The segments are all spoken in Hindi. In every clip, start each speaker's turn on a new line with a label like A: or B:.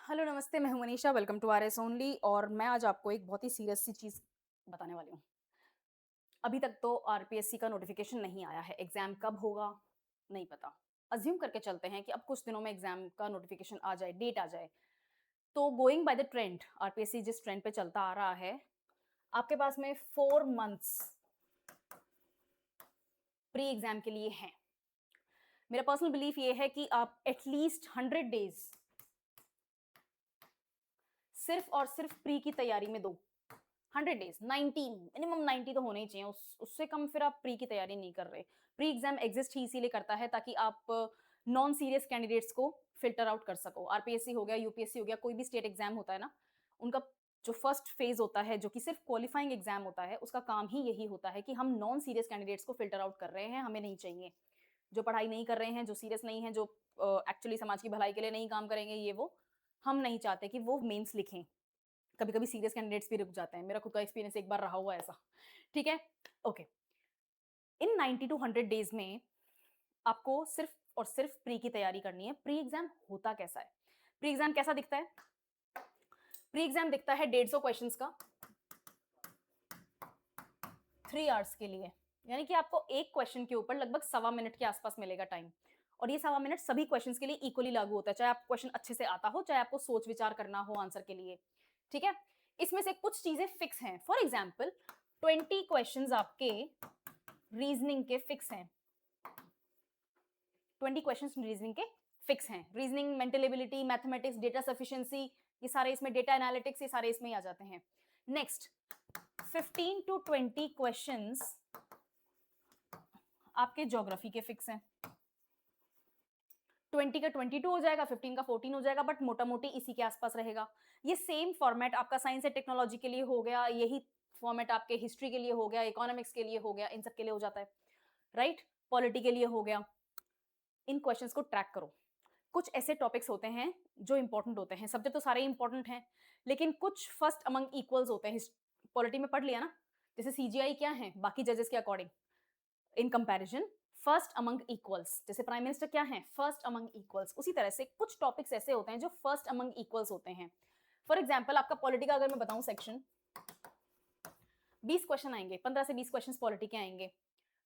A: हेलो नमस्ते, मैं हूं Manisha. Welcome to RS only. और मैं आज आपको एक बहुत ही सीरियस सी चीज़ बताने वाली हूँ। अभी तक तो आरपीएससी का नोटिफिकेशन नहीं आया है। एग्ज़ाम कब होगा, नहीं पता। अज़्यूम करके चलते हैं कि अब कुछ दिनों में एग्ज़ाम का नोटिफिकेशन आ जाए, डेट आ जाए। तो going by the trend, RPSC जिस ट्रेंड पे चलता आ रहा है, आपके पास में 4 मंथ्स प्री एग्ज़ाम के लिए हैं। मेरा पर्सनल बिलीफ ये है कि आप एटलीस्ट 100 डेज़ सिर्फ़ और सिर्फ़ प्री की तैयारी में दो। 100 डेज 90 मिनिमम 90 तो होने ही चाहिए। उससे कम फिर आप प्री की तैयारी नहीं कर रहे। प्री एग्जाम एग्जिस्ट ही इसीलिए करता है ताकि आप नॉन सीरियस कैंडिडेट्स को फिल्टर आउट कर सको। आरपीएससी हो गया, यूपीएससी हो गया, कोई भी स्टेट एग्जाम होता है ना, उनका जो फर्स्ट फेज होता है, जो कि सिर्फ क्वालिफाइंग एग्जाम होता है, उसका काम ही यही होता है कि हम नॉन सीरियस कैंडिडेट्स को फिल्टर आउट कर रहे हैं, हमें नहीं चाहिए। जो पढ़ाई नहीं कर रहे हैं, जो सीरियस नहीं है, जो एक्चुअली समाज की भलाई के लिए नहीं काम करेंगे, ये वो हम नहीं चाहते कि वो मेंस लिखें। कभी-कभी सीरियस कैंडिडेट्स भी रुक जाते हैं। मेरा खुद का एक्सपीरियंस एक बार रहा हुआ है ऐसा। ठीक है? ओके। इन 90 टू 100 डेज़ में आपको सिर्फ़ और सिर्फ़ प्री की तैयारी करनी है। प्री एग्ज़ाम होता कैसा है? प्री एग्ज़ाम कैसा दिखता है? प्री एग्ज़ाम दिखता है 150 क्वेश्चंस का 3 आवर्स के लिए। यानी कि आपको एक क्वेश्चन के ऊपर लगभग सवा मिनट के आसपास मिलेगा टाइम। और ये सवा मिनट सभी क्वेश्चंस के लिए इक्वली लागू होता है, चाहे आपको क्वेश्चन अच्छे से आता हो, चाहे आपको सोच-विचार करना हो आंसर के लिए। ठीक है? इसमें से कुछ चीज़ें फिक्स हैं। फॉर एग्ज़ाम्पल 20 क्वेश्चंस आपके रीजनिंग के फिक्स हैं। 20 क्वेश्चंस रीजनिंग के फिक्स हैं। Reasoning, mental ability, mathematics, data sufficiency, ये सारे इसमें, डेटा एनालिटिक्स, ये सारे इसमें ही आ जाते हैं। नेक्स्ट 15 टू 20 क्वेश्चंस आपके ज्योग्राफी के फिक्स हैं। 20 का 22 हो जाएगा, 15 का 14 हो जाएगा, बट मोटा मोटी इसी के आसपास रहेगा। ये सेम फॉर्मेट आपका साइंस एंड टेक्नोलॉजी के लिए हो गया, यही फॉर्मेट आपके हिस्ट्री के लिए हो गया, इकोनॉमिक्स के लिए हो गया, इन सब के लिए हो जाता है, राइट? पॉलिटी के लिए हो गया। इन क्वेश्चंस को ट्रैक करो। कुछ ऐसे टॉपिक्स होते हैं जो इंपॉर्टेंट होते हैं। सब्जेक्ट तो सारे इंपॉर्टेंट हैं, लेकिन कुछ फर्स्ट अमंग इक्वल्स होते हैं। पॉलिटी में पढ़ लिया ना, जैसे सीजीआई क्या है बाकी जजेस के according, in comparison first among equals. जैसे प्राइम मिनिस्टर क्या है, फर्स्ट अमंग इक्वल्स। उसी तरह से कुछ टॉपिक्स ऐसे होते हैं जो फर्स्ट अमंग इक्वल्स होते हैं। फॉर एग्जाम्पल आपका पॉलिटी का अगर मैं बताऊं सेक्शन, 20 क्वेश्चन आएंगे, 15 से 20 क्वेश्चन पॉलिटी के आएंगे।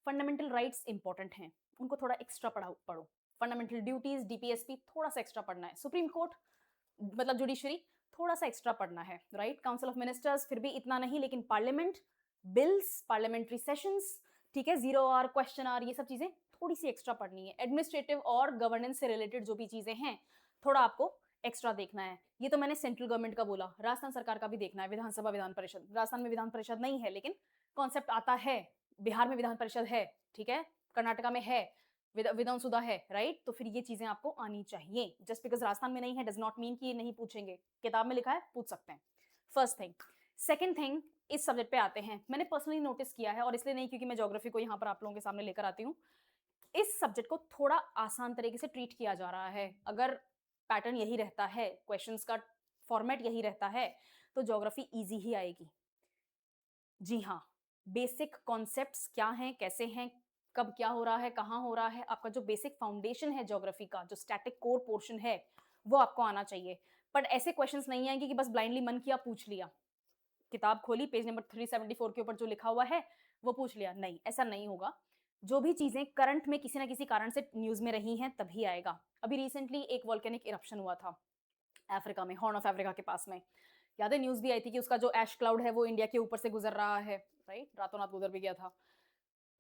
A: फंडामेंटल राइट्स इंपॉर्टेंट हैं, उनको थोड़ा एक्स्ट्रा पढ़ो। फंडामेंटल ड्यूटीज, डीपीएसपी थोड़ा सा एक्स्ट्रा पढ़ना है। सुप्रीम कोर्ट मतलब जुडिशरी थोड़ा सा एक्स्ट्रा पढ़ना है, राइट? काउंसिल ऑफ मिनिस्टर्स फिर भी इतना नहीं, लेकिन पार्लियामेंट, बिल्स, पार्लियामेंट्री सेशंस, ठीक है, जीरो आर, क्वेश्चन आर, ये सब चीजें थोड़ी सी एक्स्ट्रा पढ़नी है। एडमिनिस्ट्रेटिव और गवर्नेंस से रिलेटेड जो भी चीजें हैं, थोड़ा आपको एक्स्ट्रा देखना है। ये तो मैंने सेंट्रल गवर्नमेंट का बोला, राजस्थान सरकार का भी देखना है। विधानसभा, विधान परिषद, राजस्थान में विधान परिषद नहीं है, लेकिन कॉन्सेप्ट आता है। बिहार में विधान परिषद है, ठीक है, कर्नाटका में है, विधानसुधा है, राइट? तो फिर ये चीजें आपको आनी चाहिए। जस्ट बिकॉज राजस्थान में नहीं है डज नॉट मीन कि ये नहीं पूछेंगे। किताब में लिखा है, पूछ सकते हैं। First thing. सेकंड थिंग, इस सब्जेक्ट पे आते हैं। मैंने पर्सनली नोटिस किया है, और इसलिए नहीं क्योंकि मैं ज्योग्राफी को यहाँ पर आप लोगों के सामने लेकर आती हूँ, इस सब्जेक्ट को थोड़ा आसान तरीके से ट्रीट किया जा रहा है। अगर पैटर्न यही रहता है, क्वेश्चंस का फॉर्मेट यही रहता है, तो ज्योग्राफी इजी ही आएगी। जी हाँ, बेसिक कॉन्सेप्ट्स क्या हैं, कैसे हैं, कब क्या हो रहा है, कहाँ हो रहा है, आपका जो बेसिक फाउंडेशन है ज्योग्राफी का, जो स्टैटिक कोर पोर्शन है, वो आपको आना चाहिए। बट ऐसे क्वेश्चंस नहीं आएंगे कि बस ब्लाइंडली मन किया पूछ लिया, किताब खोली, पेज नंबर 374 के ऊपर जो लिखा हुआ है वो पूछ लिया। नहीं, ऐसा नहीं होगा। जो भी चीजें करंट में किसी ना किसी कारण से न्यूज में रही हैं, तभी आएगा। अभी रिसेंटली एक वॉल्केनिक इरप्शन हुआ था अफ्रीका में, हॉर्न ऑफ अफ्रीका के पास में। याद है, न्यूज भी आई थी कि उसका जो ऐश क्लाउड है वो इंडिया के ऊपर से गुजर रहा है, राइट? रातों रात गुजर भी गया था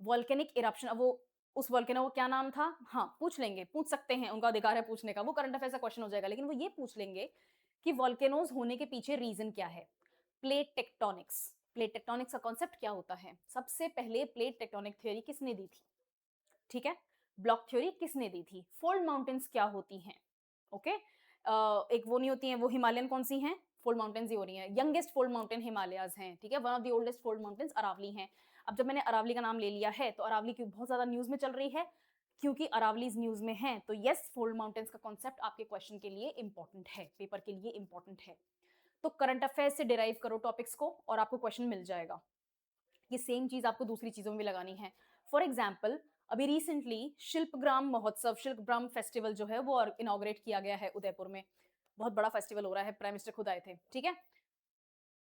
A: वॉल्केनिक इरप्शन। अब वो उस वॉल्केनो का क्या नाम था, हाँ पूछ लेंगे, पूछ सकते हैं, उनका अधिकार है पूछने का, वो करंट अफेयर्स का क्वेश्चन हो जाएगा। लेकिन वो ये पूछ लेंगे कि वॉल्केनोज होने के पीछे रीजन क्या है। Plate tectonics. प्लेट टेक्टोनिक्स का कॉन्सेप्ट क्या होता है? सबसे पहले प्लेट टेक्टोनिक थ्योरी किसने दी थी? ठीक है, ब्लॉक थ्योरी किसने दी थी? फोल्ड माउंटेन्स क्या होती हैं? ओके, एक वो नहीं होती हैं, वो हिमालयन कौन सी हैं? फोल्ड माउंटेन्स ही हो रही हैं। यंगेस्ट फोल्ड माउंटेन हिमालयाज हैं, ठीक है। One of the oldest fold mountains Aravalli हैं। अब जब मैंने अरावली का नाम ले लिया है, तो अरावली की बहुत ज्यादा न्यूज में चल रही है, क्योंकि अरावली न्यूज में है, तो यस, फोल्ड माउंटेन्स का कॉन्सेप्ट आपके क्वेश्चन के लिए इंपॉर्टेंट है, पेपर के लिए इंपॉर्टेंट है। तो करंट अफेयर्स से डिराइव करो टॉपिक्स को और आपको क्वेश्चन मिल जाएगा। ये सेम चीज आपको दूसरी चीजों में भी लगानी है। फॉर एग्जाम्पल, अभी रिसेंटली शिल्पग्राम महोत्सव, शिल्पग्राम फेस्टिवल जो है वो इनॉग्रेट किया गया है उदयपुर में। बहुत बड़ा फेस्टिवल हो रहा है, प्राइम मिनिस्टर खुद आए थे, ठीक है?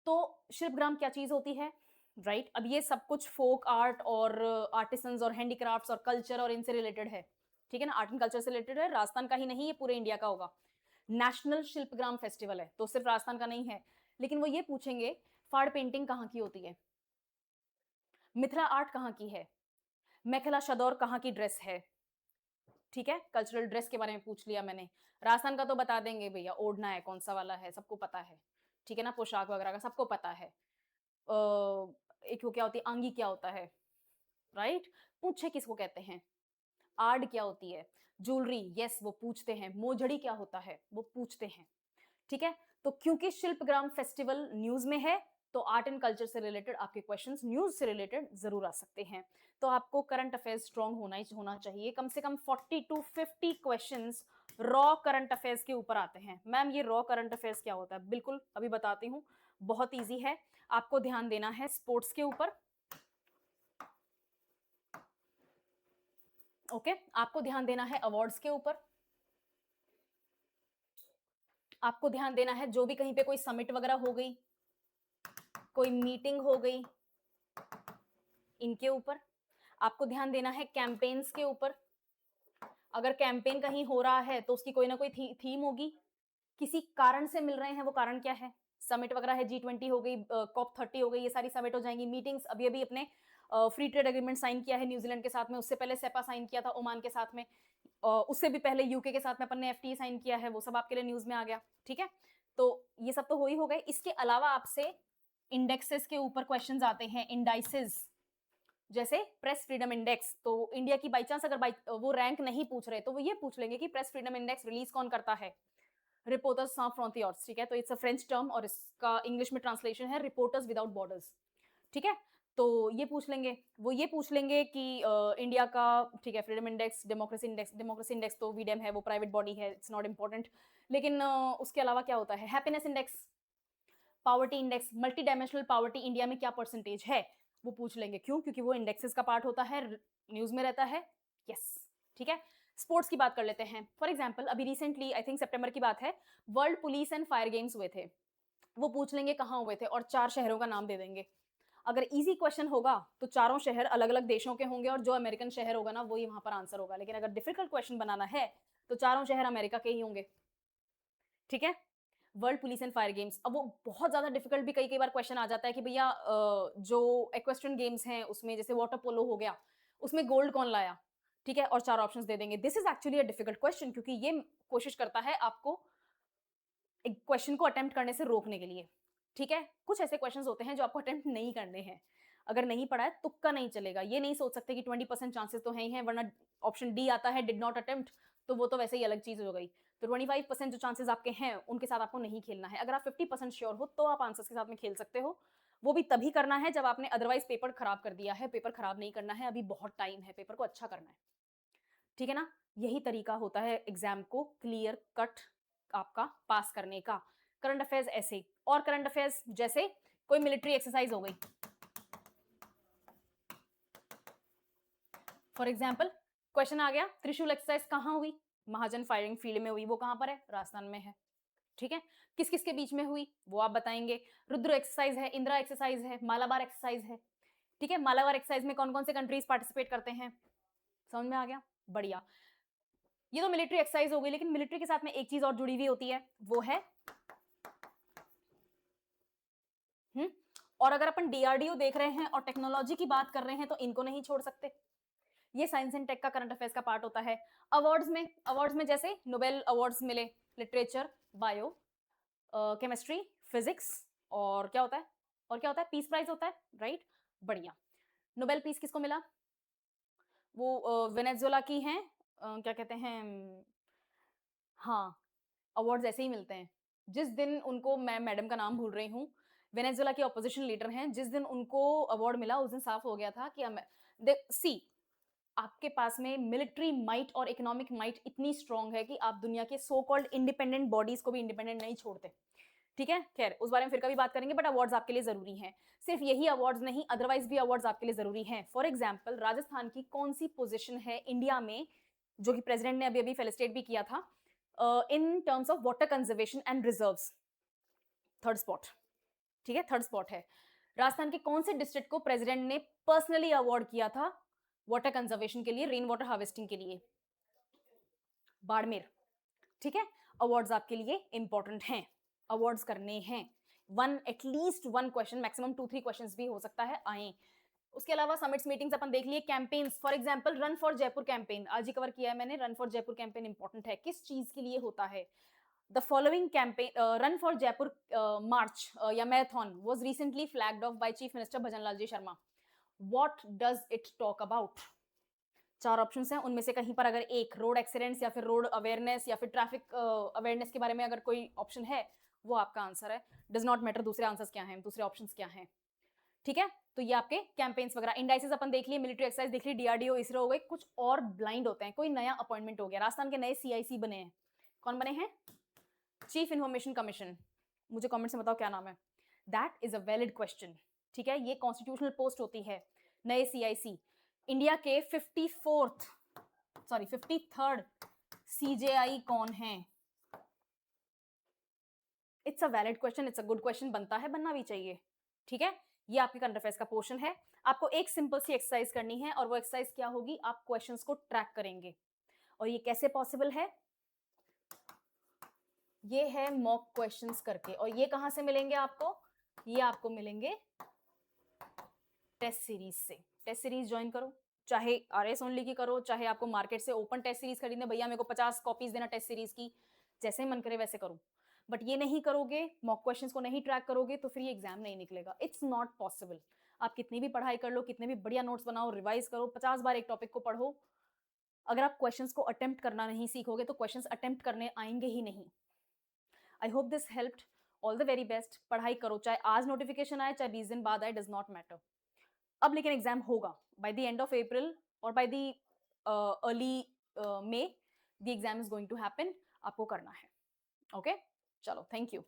A: तो शिल्पग्राम क्या चीज़ होती है, राइट? अब ये सब कुछ फोक आर्ट और आर्टिसंस और हैंडीक्राफ्ट्स और कल्चर और इनसे रिलेटेड है, ठीक है ना? आर्ट एंड कल्चर से रिलेटेड है, राजस्थान का ही नहीं, ये पूरे इंडिया का होगा। नेशनल शिल्पग्राम फेस्टिवल है, तो सिर्फ राजस्थान का नहीं है। लेकिन वो ये पूछेंगे, फाड़ पेंटिंग कहाँ की होती है? मिथिला आर्ट कहाँ की है? मेखला शदौर कहाँ की ड्रेस है? ठीक है, कल्चरल ड्रेस के बारे में पूछ लिया मैंने। राजस्थान का तो बता देंगे भैया, ओढ़ना है, कौन सा वाला है, सबको पता है। ठीक है ना, पोशाक वगैरह का सबको पता है। एक वो क्या होती है, आंगी क्या होता है, राइट? पूछे किसको कहते हैं? आर्ट क्या होती है? ज्वेलरी, यस वो पूछते हैं। मोजड़ी क्या होता है? वो पूछते हैं। ठीक है, तो क्योंकि शिल्पग्राम फेस्टिवल न्यूज में है, तो आर्ट एंड कल्चर से रिलेटेड आपके क्वेश्चंस न्यूज से रिलेटेड जरूर आ सकते हैं। तो आपको करंट अफेयर्स स्ट्रांग होना चाहिए। कम से कम 40 to 50 questions raw current affairs के ऊपर आते हैं। मैम ये रॉ करंट अफेयर्स क्या होता है? बिल्कुल अभी बताती हूँ, बहुत ईजी है। आपको ध्यान देना है स्पोर्ट्स के ऊपर, ओके? आपको ध्यान देना है अवार्ड्स के ऊपर, आपको ध्यान देना है जो भी कहीं पे कोई समिट वगैरह हो गई, कोई मीटिंग हो गई, इनके ऊपर आपको ध्यान देना है। कैंपेन्स के ऊपर, अगर कैंपेन कहीं हो रहा है तो उसकी कोई ना कोई थीम होगी, किसी कारण से मिल रहे हैं, वो कारण क्या है? समिट वगैरह है, G20 हो गई, COP30 हो गई, ये सारी समिट हो जाएंगी। मीटिंग्स, अभी अभी अपने फ्री ट्रेड एग्रीमेंट साइन किया है न्यूजीलैंड के साथ में, उससे पहले सेपा साइन किया था ओमान के साथ में, उससे भी पहले यूके के साथ में अपन ने FTA साइन किया है, वो सब आपके लिए न्यूज में आ गया। ठीक है, तो ये सब तो हो गए। इसके अलावा आपसे इंडेक्सेस के ऊपर क्वेश्चंस आते हैं, इंडाइसेस, जैसे प्रेस फ्रीडम इंडेक्स। तो इंडिया की बाई चांस अगर वो रैंक नहीं पूछ रहे, तो वो ये पूछ लेंगे कि प्रेस फ्रीडम इंडेक्स रिलीज कौन करता है? रिपोर्टर्स sans frontières, ठीक है? तो इट्स अ फ्रेंच टर्म और इसका इंग्लिश में ट्रांसलेशन है रिपोर्टर्स विदाउट बॉर्डर्स। ठीक है, तो ये पूछ लेंगे। वो ये पूछ लेंगे कि इंडिया का, ठीक है, फ्रीडम इंडेक्स, डेमोक्रेसी इंडेक्स तो वीडेम है, वो प्राइवेट बॉडी है, इट्स नॉट इंपॉर्टेंट। लेकिन उसके अलावा क्या होता है? Happiness index, poverty index, multi dimensional poverty India में क्या परसेंटेज है, वो पूछ लेंगे। क्यों? क्योंकि वो इंडेक्सेस का पार्ट होता है, न्यूज में रहता है। यस, ठीक है। स्पोर्ट्स की बात कर लेते हैं। फॉर एग्जाम्पल अभी रिसेंटली, आई थिंक सितंबर की बात है, world police and fire games हुए थे। वो पूछ लेंगे कहाँ हुए थे, और 4 शहरों का नाम दे देंगे। अगर इजी क्वेश्चन होगा तो चारों शहर अलग अलग देशों के होंगे, और जो अमेरिकन शहर होगा ना, वही वहां पर आंसर होगा। लेकिन अगर डिफिकल्ट क्वेश्चन बनाना है तो चारों शहर अमेरिका के ही होंगे। ठीक है, world police and fire games. अब वो बहुत ज्यादा डिफिकल्ट भी कई कई बार क्वेश्चन आ जाता है कि भैया जो इक्वेस्ट्रियन गेम्स हैं उसमें, जैसे वाटर पोलो हो गया, उसमें गोल्ड कौन लाया? ठीक है, और 4 ऑप्शंस दे देंगे। This is actually a difficult question, क्योंकि ये कोशिश करता है आपको एक क्वेश्चन को अटेम्प्ट करने से रोकने के लिए। ठीक है, कुछ ऐसे क्वेश्चंस होते हैं जो आपको अटेम्प्ट नहीं करने हैं। अगर नहीं पढ़ा है, तुक्का नहीं चलेगा। ये नहीं सोच सकते कि 20% चांसेस तो हैं ही हैं, वरना ऑप्शन डी आता है, डिड नॉट अटेम्प्ट, तो वो तो वैसे ही अलग चीज हो गई। तो 25% जो चांसेस आपके हैं, उनके साथ आपको नहीं खेलना है। अगर आप 50% श्योर हो तो आप आंसर्स के साथ में खेल सकते हो। वो भी तभी करना है जब आपने अदरवाइज पेपर खराब कर दिया है। पेपर खराब नहीं करना है, अभी बहुत टाइम है, पेपर को अच्छा करना है। ठीक है ना? यही तरीका होता है एग्जाम को क्लियर कट आपका पास करने का। करंट अफेयर्स ऐसे, और करंट अफेयर्स जैसे कोई मिलिट्री एक्सरसाइज हो गई, फॉर एग्जाम्पल क्वेश्चन आ गया, त्रिशूल एक्सरसाइज कहाँ हुई? महाजन फायरिंग फील्ड में हुई। वो कहां पर है? राजस्थान में है। ठीक है, किस किस के बीच में हुई वो आप बताएंगे। रुद्र एक्सरसाइज है, इंदिरा एक्सरसाइज है, मालाबार एक्सरसाइज है। ठीक है, मालाबार एक्सरसाइज में कौन कौन से कंट्रीज पार्टिसिपेट करते हैं? समझ में आ गया? बढ़िया। ये तो मिलिट्री एक्सरसाइज हो गई, लेकिन मिलिट्री के साथ में एक चीज और जुड़ी हुई होती है, वो है और अगर अपन डीआरडीओ देख रहे हैं और टेक्नोलॉजी की बात कर रहे हैं, तो इनको नहीं छोड़ सकते। ये साइंस एंड टेक का करंट अफेयर्स का पार्ट होता है। अवार्ड्स में जैसे नोबेल अवार्ड्स मिले, लिटरेचर, बायो, केमिस्ट्री, फिजिक्स, और क्या होता है? पीस प्राइज होता है, राइट? बढ़िया। नोबेल पीस किसको मिला? वो वेनेजुएला की हैं, क्या कहते हैं, हाँ, अवार्ड्स ऐसे ही मिलते हैं। जिस दिन उनको, मैं मैडम का नाम भूल रही हूँ, वेनेजुएला के ऑपोजिशन लीडर हैं, जिस दिन उनको अवार्ड मिला उस दिन साफ हो गया था कि सी, आपके पास में मिलिट्री माइट और इकोनॉमिक माइट इतनी स्ट्रांग है कि आप दुनिया के सो कॉल्ड इंडिपेंडेंट बॉडीज को भी इंडिपेंडेंट नहीं छोड़ते। ठीक है, खैर उस बारे में फिर कभी बात करेंगे, बट अवार्ड्स आपके लिए जरूरी हैं। सिर्फ यही अवार्ड्स नहीं, अदरवाइज भी अवार्ड्स आपके लिए जरूरी हैं। फॉर एग्जाम्पल राजस्थान की कौन सी पोजीशन है इंडिया में, जो कि प्रेसिडेंट ने अभी अभी फेलिसिटेट भी किया था, in terms of water conservation and reserves, third spot, ठीक है, थर्ड स्पॉट है। राजस्थान के कौन से डिस्ट्रिक्ट को प्रेसिडेंट ने पर्सनली अवार्ड किया था वाटर कंजर्वेशन के लिए, रेन वाटर हार्वेस्टिंग के लिए? बाड़मेर, ठीक है। अवार्ड्स आपके लिए इंपॉर्टेंट हैं, अवार्ड्स करने हैं। One at least one question, maximum 2-3 questions भी हो सकता है आए। उसके अलावा समिट्स मीटिंग्स अपन देख लिए, campaigns, for example run for Jaipur campaign आज ही कवर किया है मैंने। Run for Jaipur campaign important है, किस चीज के लिए होता है? The following campaign, run for Jaipur march या marathon was recently flagged off by chief minister Bhajanlal ji Sharma. What does it talk about? चार ऑप्शंस हैं, उनमें से कहीं पर अगर एक रोड एक्सीडेंट्स या फिर रोड अवेयरनेस या फिर ट्रैफिक अवेयरनेस के बारे में अगर कोई ऑप्शन है, वो आपका आंसर है। डज नॉट मैटर दूसरे आंसर्स क्या हैं, दूसरे ऑप्शंस क्या हैं, ठीक है। तो ये आपके कैंपेन्स वगैरह, इंडाइसेस अपन देख लिए, मिलिट्री एक्सरसाइज देख ली, डीआरडीओ, इसरो हो गए। कुछ और ब्लाइंड होते हैं, कोई नया अपॉइंटमेंट हो गया, राजस्थान के नए सीआईसी बने हैं। कौन बने हैं? Chief information commission. मुझे कमेंट में बताओ क्या नाम है। That is a valid question, ठीक है। ये कॉन्स्टिट्यूशनल पोस्ट होती है, नए सीआईसी। इंडिया के 53rd सीजेआई कौन है? It's a valid question, it's a good question, बनता है, बनना भी चाहिए, ठीक है। ये आपके करंट अफेयर्स का पोर्शन है। आपको एक सिंपल सी एक्सरसाइज करनी है, और वो एक्सरसाइज क्या होगी? आप क्वेश्चंस को ट्रैक करेंगे। और ये कैसे पॉसिबल है? ये है मॉक क्वेश्चंस करके। और ये कहां से मिलेंगे आपको? ये आपको मिलेंगे टेस्ट सीरीज से। टेस्ट सीरीज ज्वाइन करो, चाहे आरएस ओनली की करो, चाहे आपको मार्केट से ओपन टेस्ट सीरीज खरीदने, भैया मेरे को 50 कॉपीज देना टेस्ट सीरीज की, जैसे ही मन करे वैसे करो। बट ये नहीं करोगे, मॉक क्वेश्चंस को नहीं ट्रैक करोगे, तो फिर ये एग्जाम नहीं निकलेगा। It's not possible. आप कितनी भी पढ़ाई कर लो, कितने भी बढ़िया नोट्स बनाओ, रिवाइज करो, 50 बार एक टॉपिक को पढ़ो, अगर आप क्वेश्चंस को अटेम्प्ट करना नहीं सीखोगे, तो क्वेश्चंस अटेम्प्ट करने आएंगे ही नहीं। I hope this helped. All the very best. पढ़ाई करो, चाहे आज नोटिफिकेशन आए, चाहे 20 दिन बाद आए, डज नॉट मैटर। अब लेकिन एग्जाम होगा by the end of April और by the early May, the exam is going to happen. आपको करना है, ओके। चलो, थैंक यू।